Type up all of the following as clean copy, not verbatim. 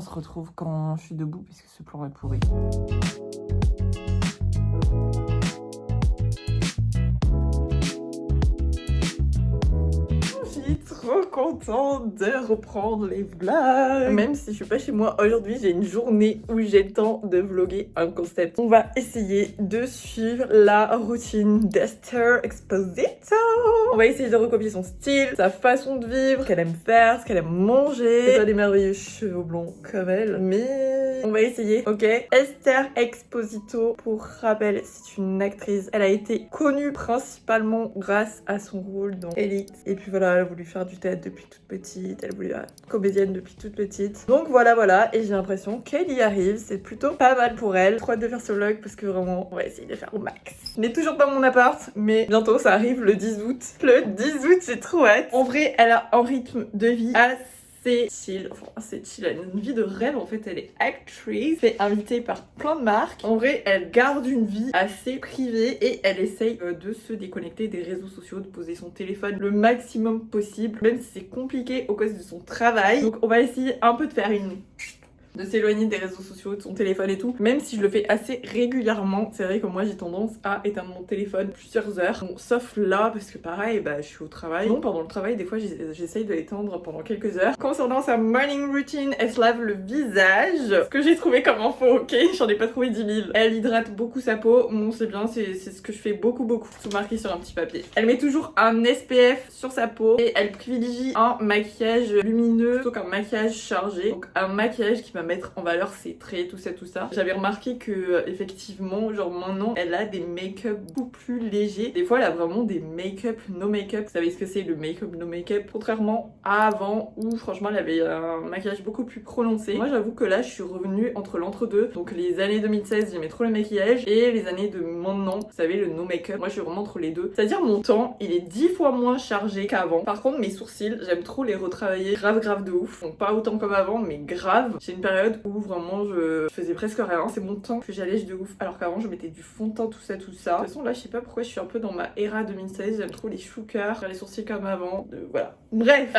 se retrouve quand je suis debout parce que ce plan est pourri. Je suis trop contente de reprendre les vlogs. Même si je suis pas chez moi aujourd'hui, j'ai une journée où j'ai le temps de vlogger un concept. On va essayer de suivre la routine d'Esther Exposito. On va essayer de recopier son style, sa façon de vivre, ce qu'elle aime faire, ce qu'elle aime manger. C'est pas des merveilleux cheveux blonds comme elle, mais on va essayer, ok? Esther Exposito, pour rappel, c'est une actrice. Elle a été connue principalement grâce à son rôle dans Elite. Et puis voilà, elle a voulu faire du théâtre depuis toute petite, elle voulait être comédienne depuis toute petite. Donc voilà, et j'ai l'impression qu'elle y arrive, c'est plutôt pas mal pour elle. Trop hâte de faire ce vlog parce que vraiment, on va essayer de faire au max. Je n'ai toujours pas mon appart, mais bientôt ça arrive le 10 août. Le 10 août, j'ai trop hâte. En vrai, elle a un rythme de vie assez chill, enfin assez chill, elle a une vie de rêve en fait, elle est actrice, elle est invitée par plein de marques. En vrai, elle garde une vie assez privée et elle essaye de se déconnecter des réseaux sociaux, de poser son téléphone le maximum possible, même si c'est compliqué au cause de son travail. Donc on va essayer un peu de faire de s'éloigner des réseaux sociaux, de son téléphone et tout, même si je le fais assez régulièrement. C'est vrai que moi j'ai tendance à éteindre mon téléphone plusieurs heures, bon, sauf là parce que pareil, je suis au travail. Non, pendant le travail des fois j'essaye de l'éteindre pendant quelques heures. Concernant sa morning routine, elle se lave le visage, ce que j'ai trouvé comme info, ok, j'en ai pas trouvé 10 000. Elle hydrate beaucoup sa peau, bon c'est bien, c'est ce que je fais beaucoup, tout marqué sur un petit papier. Elle met toujours un SPF sur sa peau et elle privilégie un maquillage lumineux plutôt qu'un maquillage chargé, donc un maquillage qui va mettre en valeur ses traits, tout ça. J'avais remarqué que effectivement, genre maintenant, elle a des make-up beaucoup plus légers. Des fois, elle a vraiment des make-up, no make-up. Vous savez ce que c'est le make-up, no make-up? Contrairement à avant, où franchement, elle avait un maquillage beaucoup plus prononcé. Moi, j'avoue que là, je suis revenue entre l'entre-deux. Donc les années 2016, j'aimais trop le maquillage, et les années de maintenant, vous savez, le no make-up. Moi, je suis vraiment entre les deux. C'est-à-dire mon temps, il est 10 fois moins chargé qu'avant. Par contre, mes sourcils, j'aime trop les retravailler grave de ouf. Donc pas autant comme avant, mais grave. J'ai une période où vraiment je faisais presque rien. C'est mon temps que j'allège de ouf. Alors qu'avant je mettais du fond de teint, tout ça. De toute façon là je sais pas pourquoi je suis un peu dans ma era 2016. J'aime trop les shookers, faire les sourcils comme avant. Voilà. Bref.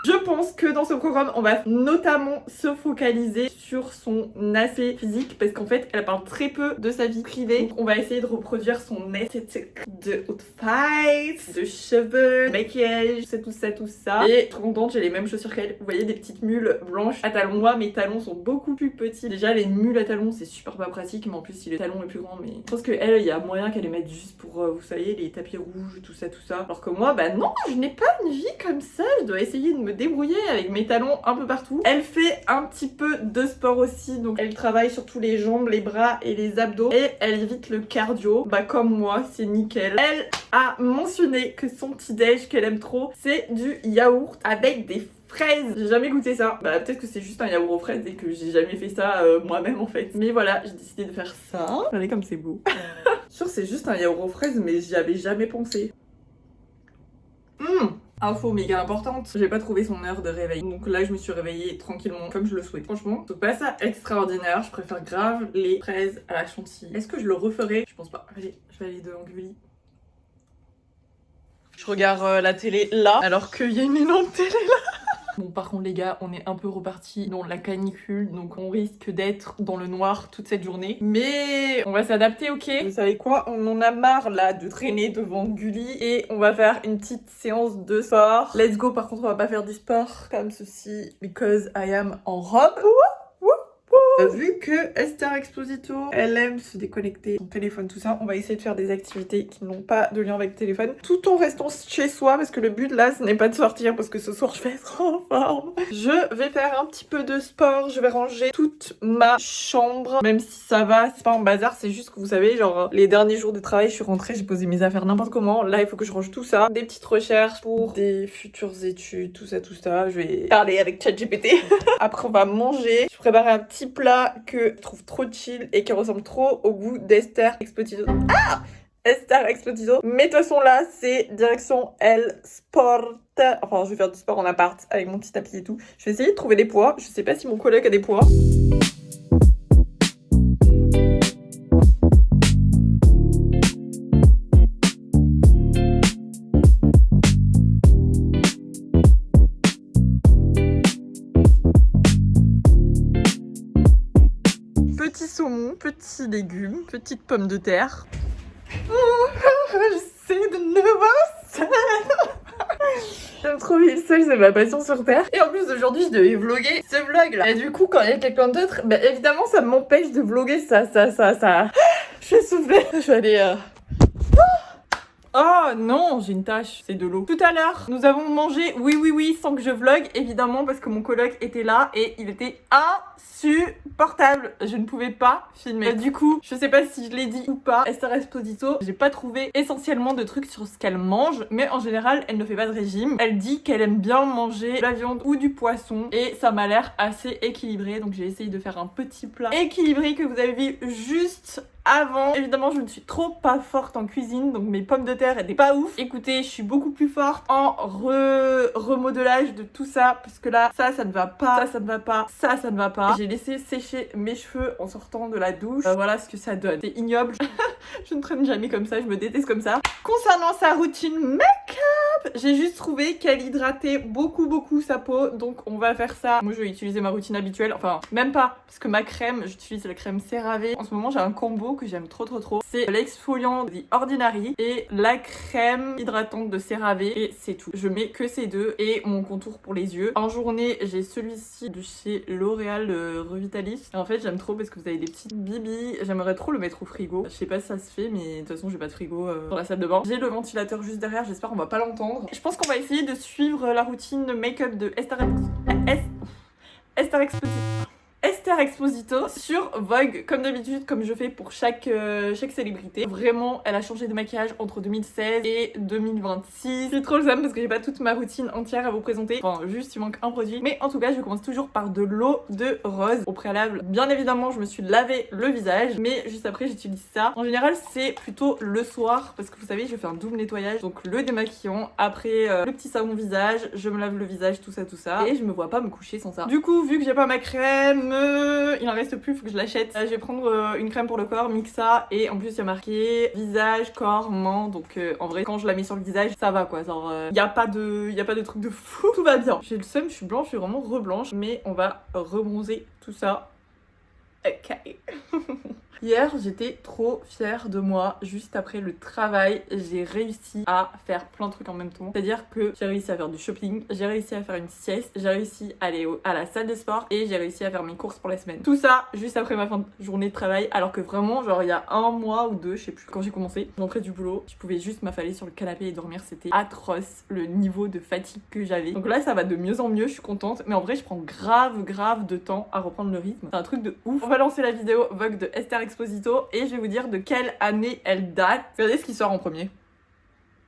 Je pense que dans ce programme, on va notamment se focaliser sur son aspect physique parce qu'en fait, elle parle très peu de sa vie privée. Donc, on va essayer de reproduire son esthétique de haute face, de cheveux, maquillage, c'est tout ça. Et trop contente, j'ai les mêmes chaussures qu'elle. Vous voyez, des petites mules blanches à talons. Moi, mes talons sont beaucoup plus petits. Déjà, les mules à talons, c'est super pas pratique, mais en plus, si le talon est plus grand, mais je pense qu'elle, il y a moyen qu'elle les mette juste pour, vous savez, les tapis rouges, tout ça. Alors que moi, non, je n'ai pas une vie comme ça. Je dois essayer de me débrouiller avec mes talons un peu partout. Elle fait un petit peu de sport aussi, donc elle travaille surtout les jambes, les bras et les abdos, et elle évite le cardio, comme moi, c'est nickel. Elle a mentionné que son petit déj qu'elle aime trop, c'est du yaourt avec des fraises. J'ai jamais goûté ça. Peut-être que c'est juste un yaourt aux fraises et que j'ai jamais fait ça moi-même en fait. Mais voilà, j'ai décidé de faire ça. Regardez comme c'est beau. Sûr c'est juste un yaourt aux fraises, mais j'y avais jamais pensé. Info méga importante, j'ai pas trouvé son heure de réveil. Donc là je me suis réveillée tranquillement comme je le souhaite. Franchement, je trouve pas ça extraordinaire. Je préfère grave les fraises à la chantilly. Est-ce que je le referai? Je pense pas. Allez, je vais aller devant Gulli. Je regarde la télé là, alors qu'il y a une énorme télé là. Bon, par contre les gars, on est un peu reparti dans la canicule, donc on risque d'être dans le noir toute cette journée. Mais on va s'adapter, ok? Vous savez quoi? On en a marre là de traîner devant Gulli et on va faire une petite séance de sport. Let's go. Par contre, on va pas faire du sport comme ceci, because I am en robe. Vu que Esther Exposito, elle aime se déconnecter son téléphone, tout ça, on va essayer de faire des activités qui n'ont pas de lien avec le téléphone, tout en restant chez soi, parce que le but là, ce n'est pas de sortir, parce que ce soir, je vais être en forme. Je vais faire un petit peu de sport, je vais ranger toute ma chambre, même si ça va, c'est pas en bazar, c'est juste que vous savez, genre, les derniers jours de travail, je suis rentrée, j'ai posé mes affaires n'importe comment, là, il faut que je range tout ça, des petites recherches pour des futures études, tout ça, je vais parler avec ChatGPT. Après, on va manger, je prépare un petit plat que je trouve trop chill et qui ressemble trop au goût d'Esther Exposito. Esther Exposito. Mais de toute façon là, c'est direction El Sport. Enfin, je vais faire du sport en appart avec mon petit tapis et tout. Je vais essayer de trouver des poids. Je sais pas si mon collègue a des poids. petits légumes, petites pommes de terre. C'est de nouveau seule. J'aime trop vivre seule, c'est ma passion sur terre. Et en plus aujourd'hui je devais vlogger ce vlog là. Et du coup quand il y a quelqu'un d'autre, bah évidemment ça m'empêche de vlogger ça. Je suis essoufflée. Je vais aller... Oh non, j'ai une tache, c'est de l'eau. Tout à l'heure, nous avons mangé, oui, sans que je vlog, évidemment, parce que mon coloc était là et il était insupportable. Je ne pouvais pas filmer. Du coup, je sais pas si je l'ai dit ou pas, Esther Exposito, j'ai pas trouvé essentiellement de trucs sur ce qu'elle mange, mais en général, elle ne fait pas de régime. Elle dit qu'elle aime bien manger de la viande ou du poisson et ça m'a l'air assez équilibré, donc j'ai essayé de faire un petit plat équilibré que vous avez vu juste avant. Évidemment je ne suis trop pas forte en cuisine, donc mes pommes de terre étaient pas ouf. Écoutez, je suis beaucoup plus forte en remodelage de tout ça, parce que là ça ne va pas, ça ne va pas, ça ne va pas. J'ai laissé sécher mes cheveux en sortant de la douche. Voilà ce que ça donne, c'est ignoble. Je ne traîne jamais comme ça, je me déteste comme ça. Concernant sa routine make-up, j'ai juste trouvé qu'elle hydratait beaucoup sa peau, donc on va faire ça. Moi je vais utiliser ma routine habituelle, enfin même pas, parce que ma crème, j'utilise la crème CeraVe. En ce moment j'ai un combo que j'aime trop. C'est l'exfoliant The Ordinary et la crème hydratante de CeraVe et c'est tout. Je mets que ces deux et mon contour pour les yeux. En journée, j'ai celui-ci de chez L'Oréal Revitalis. Et en fait, j'aime trop parce que vous avez des petites bibis. J'aimerais trop le mettre au frigo. Je sais pas si ça se fait, mais de toute façon, j'ai pas de frigo dans la salle de bain. J'ai le ventilateur juste derrière, j'espère qu'on va pas l'entendre. Je pense qu'on va essayer de suivre la routine make-up de Esther Exposito sur Vogue, comme d'habitude, comme je fais pour chaque célébrité. Vraiment, elle a changé de maquillage entre 2016 et 2026. C'est trop le seum parce que j'ai pas toute ma routine entière à vous présenter. Enfin, juste il manque un produit. Mais en tout cas, je commence toujours par de l'eau de rose. Au préalable, bien évidemment, je me suis lavé le visage, mais juste après, j'utilise ça. En général, c'est plutôt le soir parce que vous savez, je fais un double nettoyage. Donc le démaquillant, après le petit savon visage, je me lave le visage, tout ça. Et je me vois pas me coucher sans ça. Du coup, vu que j'ai pas ma crème, il en reste plus, faut que je l'achète. Je vais prendre une crème pour le corps, Mixa, et en plus il y a marqué visage, corps, main, donc en vrai quand je la mets sur le visage ça va quoi, genre y a pas de truc de fou, tout va bien. J'ai le seum, je suis blanche, je suis vraiment reblanche, mais on va rebronzer tout ça. Ok. Hier, j'étais trop fière de moi. Juste après le travail, j'ai réussi à faire plein de trucs en même temps. C'est-à-dire que j'ai réussi à faire du shopping, j'ai réussi à faire une sieste, j'ai réussi à aller à la salle de sport et j'ai réussi à faire mes courses pour la semaine. Tout ça juste après ma fin de journée de travail, alors que vraiment, genre il y a un mois ou deux, je sais plus, quand j'ai commencé, j'entrais du boulot, je pouvais juste m'affaler sur le canapé et dormir. C'était atroce le niveau de fatigue que j'avais. Donc là, ça va de mieux en mieux, je suis contente. Mais en vrai, je prends grave de temps à reprendre le rythme. C'est un truc de ouf. On va lancer la vidéo Vogue de Esther Exposito et je vais vous dire de quelle année elle date. Regardez ce qui sort en premier.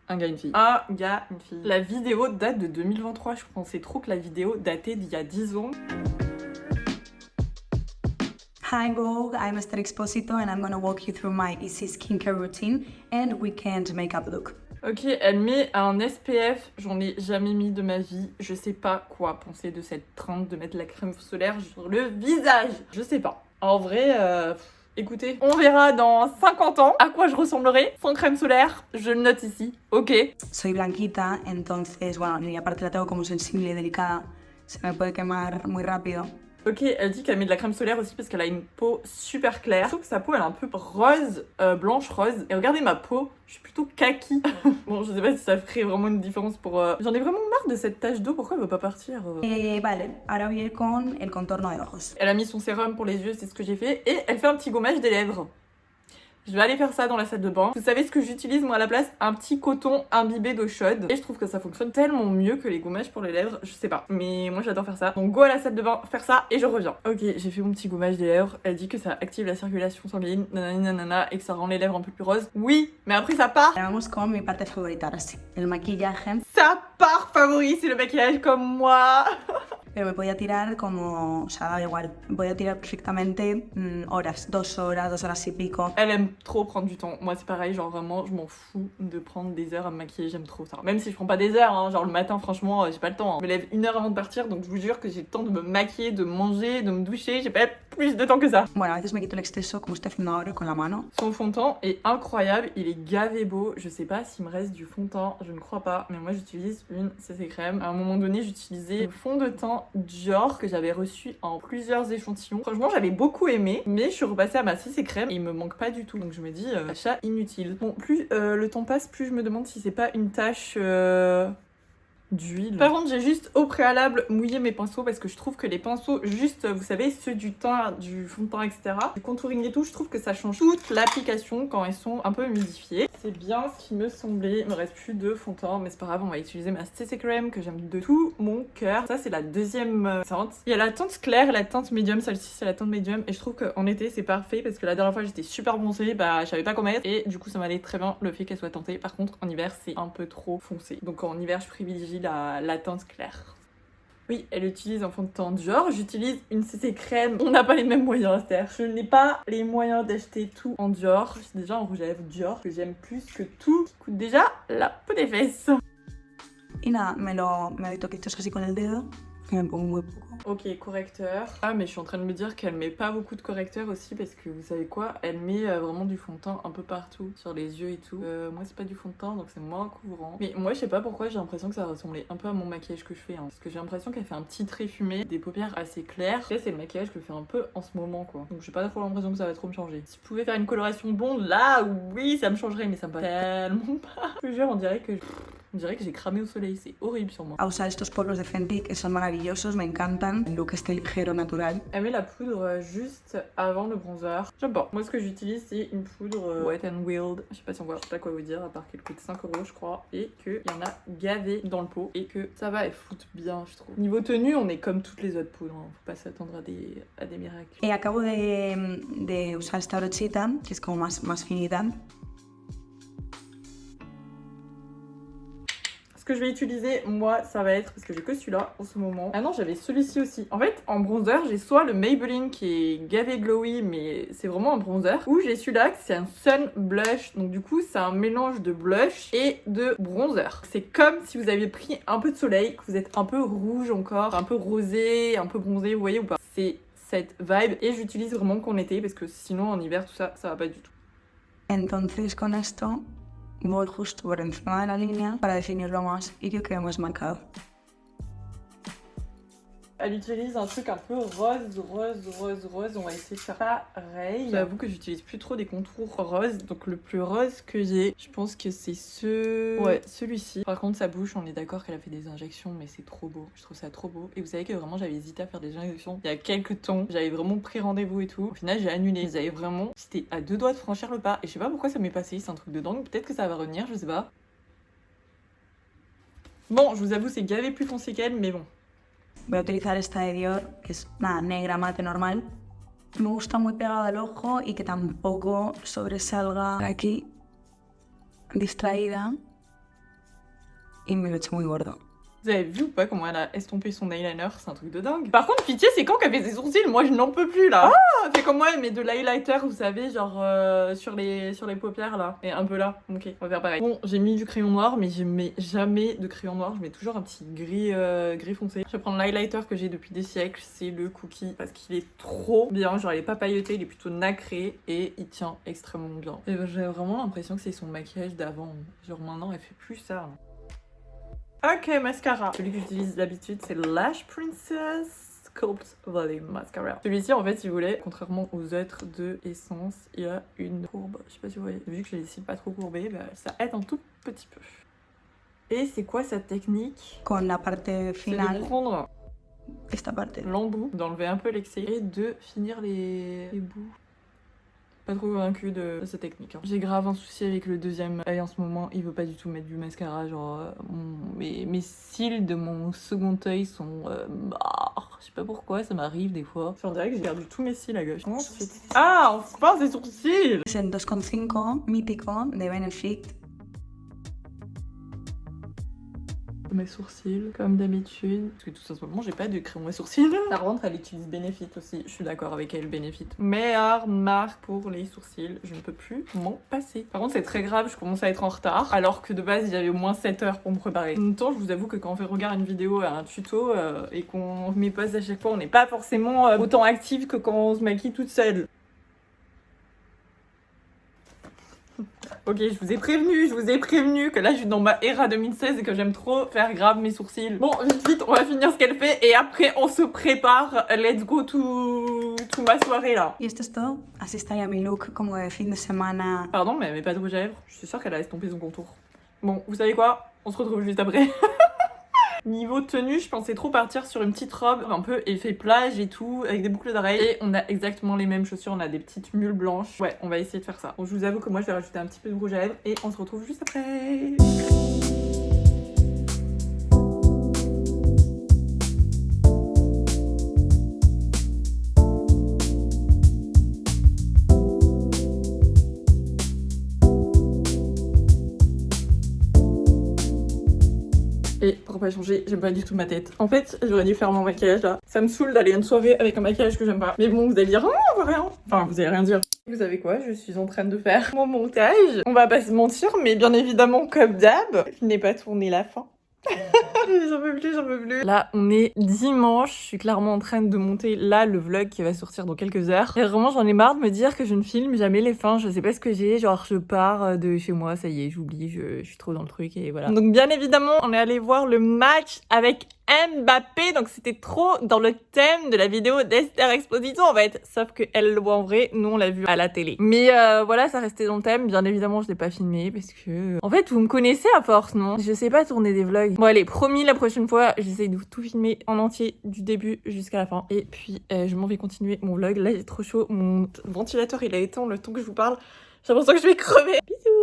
Un gars, une fille. Un gars, une fille. La vidéo date de 2023. Je pensais trop que la vidéo datait d'il y a 10 ans. Hi Vogue, I'm Esther Exposito and I'm gonna walk you through my easy skincare routine and weekend makeup look. Ok, elle met un SPF, j'en ai jamais mis de ma vie. Je sais pas quoi penser de cette trend de mettre la crème solaire sur le visage. Je sais pas. En vrai, écoutez, on verra dans 50 ans à quoi je ressemblerai sans crème solaire. Je le note ici, ok. Soy blanquita, entonces, bueno, y aparte la tengo como sensible y delicada, se me puede quemar muy rápido. Ok, elle dit qu'elle met de la crème solaire aussi parce qu'elle a une peau super claire. Je trouve que sa peau elle est un peu rose, blanche rose. Et regardez ma peau, je suis plutôt kaki. Bon, je sais pas si ça ferait vraiment une différence pour... J'en ai vraiment marre de cette tache d'eau, pourquoi elle veut pas partir Vale, ahora voy a ir con el contorno de ojos. Elle a mis son sérum pour les yeux, c'est ce que j'ai fait. Et elle fait un petit gommage des lèvres. Je vais aller faire ça dans la salle de bain. Vous savez ce que j'utilise moi à la place? Un petit coton imbibé d'eau chaude. Et je trouve que ça fonctionne tellement mieux que les gommages pour les lèvres. Je sais pas. Mais moi j'adore faire ça. Donc go à la salle de bain, faire ça et je reviens. Ok, j'ai fait mon petit gommage des lèvres. Elle dit que ça active la circulation sanguine, nanana, et que ça rend les lèvres un peu plus roses. Oui, mais après ça part. Vamos con mi parte favorita ahora sí, el maquillaje. Ça part favori, c'est le maquillage comme moi. Pero me podía tirar como, o sea, da igual, me podía tirar perfectamente horas, 2 horas y pico. Elle aime trop prendre du temps. Moi c'est pareil, genre vraiment je m'en fous de prendre des heures à me maquiller, j'aime trop ça. Même si je prends pas des heures, hein, genre le matin franchement j'ai pas le temps. Hein. Je me lève 1 heure avant de partir, donc je vous jure que j'ai le temps de me maquiller, de manger, de me doucher, j'ai pas plus de temps que ça. Bueno, a veces me quito el exceso como estoy haciendo ahora con la mano. Son fond de teint est incroyable, il est gavé beau. Je sais pas s'il me reste du fond de teint, je ne crois pas, mais moi j'utilise une CC crème. À un moment donné j'utilisais le fond de teint teint Dior que j'avais reçu en plusieurs échantillons. Franchement, j'avais beaucoup aimé, mais je suis repassée à ma CC crème et il me manque pas du tout. Donc je me dis, achat inutile. Bon, plus le temps passe, plus je me demande si c'est pas une tache d'huile. Par contre, j'ai juste au préalable mouillé mes pinceaux parce que je trouve que les pinceaux, juste, vous savez, ceux du teint, du fond de teint, etc., du contouring et tout, je trouve que ça change toute l'application quand ils sont un peu humidifiés. C'est bien ce qui me semblait. Il me reste plus de fond de teint, mais c'est pas grave, on va utiliser ma CC Crème que j'aime de tout mon cœur. Ça, c'est la deuxième teinte. Il y a la teinte claire et la teinte médium. Celle-ci, c'est la teinte médium. Et je trouve qu'en été, c'est parfait parce que la dernière fois, j'étais super bronzée, bah, je savais pas quoi mettre. Et du coup, ça m'allait très bien le fait qu'elle soit teintée. Par contre, en hiver, c'est un peu trop foncé. Donc en hiver, je privilégie la teinte claire. Oui, elle utilise un fond de teint Dior. J'utilise une CC Crème. On n'a pas les mêmes moyens, c'est-à-dire je n'ai pas les moyens d'acheter tout en Dior. C'est déjà un rouge à lèvres Dior que j'aime plus que tout, qui coûte déjà la peau des fesses. Y nada, me doy toquitos así con el dedo, que me pongo muy poco. Ok, correcteur. Ah, mais je suis en train de me dire qu'elle met pas beaucoup de correcteur aussi parce que vous savez quoi, elle met vraiment du fond de teint un peu partout, sur les yeux et tout. Moi, c'est pas du fond de teint donc c'est moins couvrant. Mais moi, je sais pas pourquoi, j'ai l'impression que ça ressemblait un peu à mon maquillage que je fais. Parce que j'ai l'impression qu'elle fait un petit trait fumé, des paupières assez claires. Ça, c'est le maquillage que je fais un peu en ce moment quoi. Donc j'ai pas trop l'impression que ça va trop me changer. Si je pouvais faire une coloration blonde, là, oui, ça me changerait, mais ça me passe tellement pas. Je te jure, on dirait que j'ai cramé au soleil, c'est horrible sur moi. A usar estos polvos de Fenty que son maravillosos, me encantan. Un look este ligero, natural. Elle met la poudre juste avant le bronzer. J'aime pas. Moi, ce que j'utilise, c'est une poudre Wet n Wild. Je sais pas si on voit, je sais pas quoi vous dire, à part qu'elle coûte 5 € je crois. Et qu'il y en a gavé dans le pot. Et que ça va, elle fout bien, je trouve. Niveau tenue, on est comme toutes les autres poudres. Hein. Faut pas s'attendre à des miracles. Et acabo de usar esta brochita, que es como más finita. Ce que je vais utiliser, moi, ça va être, parce que j'ai que celui-là en ce moment. Ah non, j'avais celui-ci aussi. En fait, en bronzer, j'ai soit le Maybelline qui est gavé glowy, mais c'est vraiment un bronzer, ou j'ai celui-là, c'est un Sun Blush. Donc du coup, c'est un mélange de blush et de bronzer. C'est comme si vous aviez pris un peu de soleil, que vous êtes un peu rouge encore, un peu rosé, un peu bronzé, vous voyez ou pas? C'est cette vibe, et j'utilise vraiment qu'en été, parce que sinon, en hiver, tout ça, ça va pas du tout. Entonces, con esto... voy justo por encima de la línea para definirlo más y que quede más marcado. Elle utilise un truc un peu rose. On va essayer de faire pareil. J'avoue que j'utilise plus trop des contours roses. Donc le plus rose que j'ai, je pense que c'est celui-ci. Par contre, sa bouche, on est d'accord qu'elle a fait des injections, mais c'est trop beau. Je trouve ça trop beau. Et vous savez que vraiment, j'avais hésité à faire des injections il y a quelques temps. J'avais vraiment pris rendez-vous et tout. Au final, j'ai annulé. J'avais vraiment... J'étais à 2 doigts de franchir le pas. Et je sais pas pourquoi ça m'est passé. C'est un truc de dingue. Peut-être que ça va revenir, je sais pas. Bon, je vous avoue, c'est gavé plus foncé qu'elle, mais bon. Voy a utilizar esta de Dior, que es nada, negra mate normal. Me gusta muy pegada al ojo y que tampoco sobresalga aquí, distraída. Y me lo echo muy gordo. Vous avez vu ou pas comment elle a estompé son eyeliner? C'est un truc de dingue. Par contre, pitié, c'est quand qu'elle fait ses sourcils? Moi, je n'en peux plus là. Ah, fait comme moi, elle met de l'highlighter, vous savez, genre sur les paupières là. Et un peu là. Ok, on va faire pareil. Bon, j'ai mis du crayon noir, mais je mets jamais de crayon noir. Je mets toujours un petit gris foncé. Je vais prendre l'highlighter que j'ai depuis des siècles. C'est le Cookie parce qu'il est trop bien. Genre, il est pas pailleté, il est plutôt nacré et il tient extrêmement bien. Et j'ai vraiment l'impression que c'est son maquillage d'avant. Genre, maintenant, elle fait plus ça. Ok, mascara. Celui que j'utilise d'habitude, c'est Lash Princess Sculpt Volume Mascara. Celui-ci, en fait, si vous voulez, contrairement aux autres de Essence, il a une courbe. Je sais pas si vous voyez. Vu que j'ai les cils pas trop courbés, bah, ça aide un tout petit peu. Et c'est quoi cette technique? Con la parte final. C'est de prendre esta parte. l'embout, d'enlever un peu l'excès et de finir les bouts. Pas trop convaincue de cette technique. Hein. J'ai grave un souci avec le deuxième œil en ce moment. Il veut pas du tout mettre du mascara. Genre, mes cils de mon second œil sont je sais pas pourquoi, ça m'arrive des fois. On dirait que j'ai perdu tous mes cils à gauche. Ensuite... Ah, enfin, ses sourcils! C'est un 2,5 mítico de Benefit. Mes sourcils, comme d'habitude. Parce que tout simplement, j'ai pas de crayon à sourcils. Par contre, elle utilise Benefit aussi. Je suis d'accord avec elle, Benefit. Meilleure marque pour les sourcils. Je ne peux plus m'en passer. Par contre, c'est très grave, je commence à être en retard. Alors que de base, il y avait au moins 7 heures pour me préparer. En même temps, je vous avoue que quand on regarde une vidéo, un tuto, et qu'on met pause à chaque fois, on n'est pas forcément autant active que quand on se maquille toute seule. Ok, je vous ai prévenu que là je suis dans ma era 2016 et que j'aime trop faire grave mes sourcils. Bon, vite, on va finir ce qu'elle fait et après on se prépare. Let's go to ma soirée là. Y esto es todo. Así estaría mi look como de fin de semana. Pardon, mais elle met pas de rouge à lèvres. Je suis sûre qu'elle a estompé son contour. Bon, vous savez quoi? On se retrouve juste après. Niveau tenue, je pensais trop partir sur une petite robe un peu effet plage et tout, avec des boucles d'oreilles. Et on a exactement les mêmes chaussures, on a des petites mules blanches. Ouais, on va essayer de faire ça. Bon, je vous avoue que moi je vais rajouter un petit peu de rouge à lèvres et on se retrouve juste après. Et pour pas changer, j'aime pas du tout ma tête. En fait, j'aurais dû faire mon maquillage là. Ça me saoule d'aller à une soirée avec un maquillage que j'aime pas. Mais bon, vous allez dire, oh, on voit rien. Enfin, vous allez rien dire. Vous savez quoi? Je suis en train de faire mon montage. On va pas se mentir, mais bien évidemment, comme d'hab, je n'ai pas tourné la fin. J'en peux plus. Là, on est dimanche. Je suis clairement en train de monter là le vlog qui va sortir dans quelques heures. Et vraiment, j'en ai marre de me dire que je ne filme jamais les fins. Je sais pas ce que j'ai. Genre, je pars de chez moi, ça y est, j'oublie, je suis trop dans le truc et voilà. Donc, bien évidemment, on est allé voir le match avec Mbappé. Donc, c'était trop dans le thème de la vidéo d'Esther Exposito en fait. Sauf qu'elle le voit en vrai. Nous, on l'a vu à la télé. Mais voilà, ça restait dans le thème. Bien évidemment, je l'ai pas filmé parce que... En fait, vous me connaissez à force, non? Je sais pas tourner des vlogs. Bon, allez, promis, la prochaine fois, j'essaye de tout filmer en entier, du début jusqu'à la fin. Et puis, je m'en vais continuer mon vlog. Là, il est trop chaud. Mon ventilateur, il a éteint le temps que je vous parle. J'ai l'impression que je vais crever. Bisous!